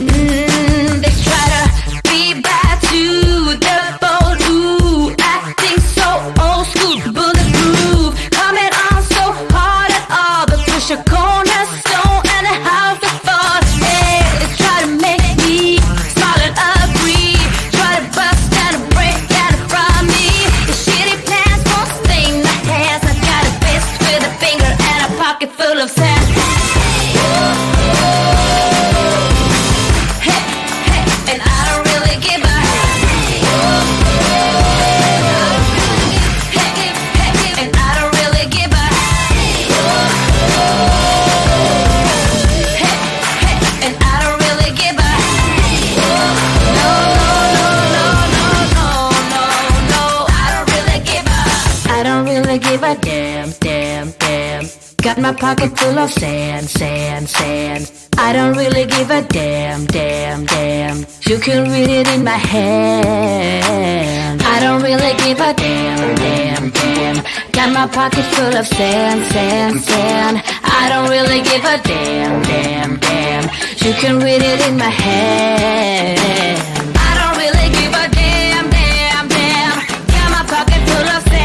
They try to be bad to the bone. Ooh, acting so old school, bulletproof, coming on so hard at all. The push a cornerstone and a house to fall. Hey, they try to make me smile and agree. Try to bust and break down from me. The shitty plans won't sting my hands. I got a fist with a finger and a pocket full of sand. Give a damn. Got my pocket full of sand. I don't really give a damn. You can read it in my hand. I don't really give a damn. Got my pocket full of sand. I don't really give a damn. You can read it in my hand. I don't really give a damn. Got my pocket full of sand.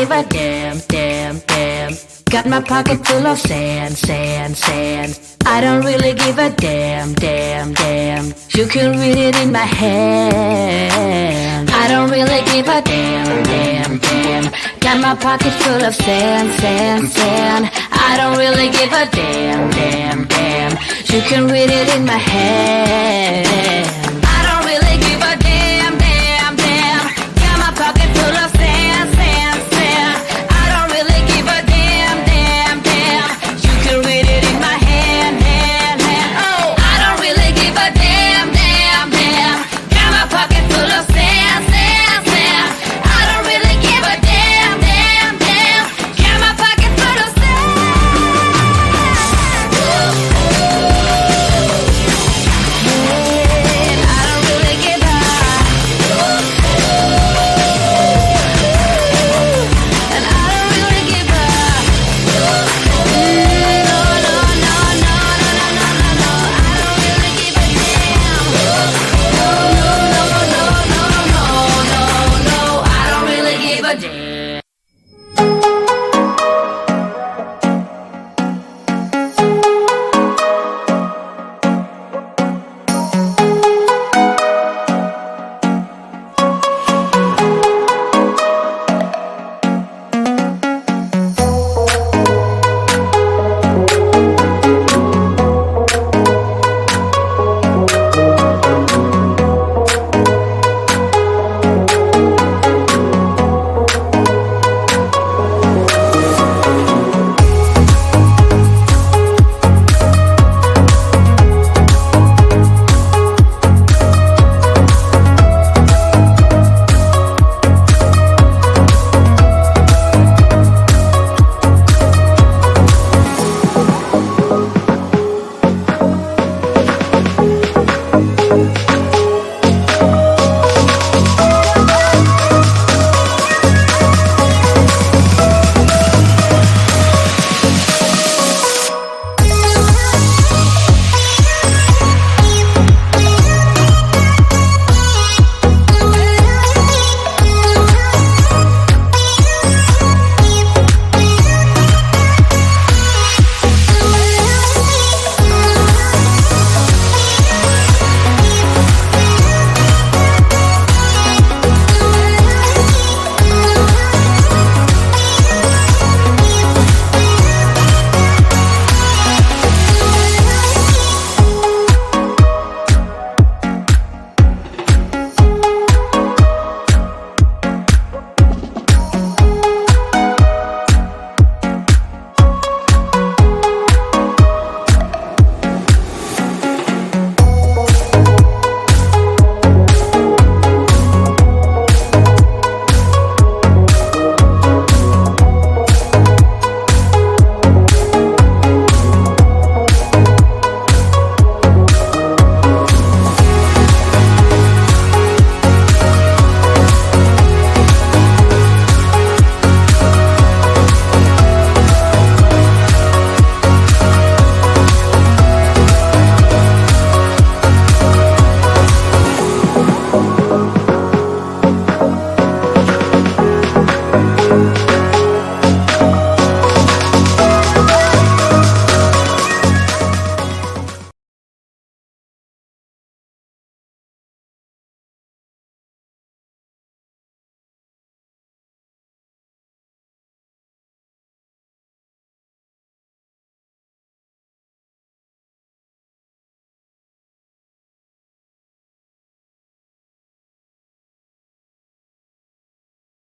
give a damn, damn, damn. Got my pocket full of sand, sand, sand. I don't really give a damn, damn, damn. You can read it in my hand. I don't really give a damn, damn, damn. Got my pocket full of sand, sand, sand. I don't really give a damn, damn, damn. You can read it in my hand.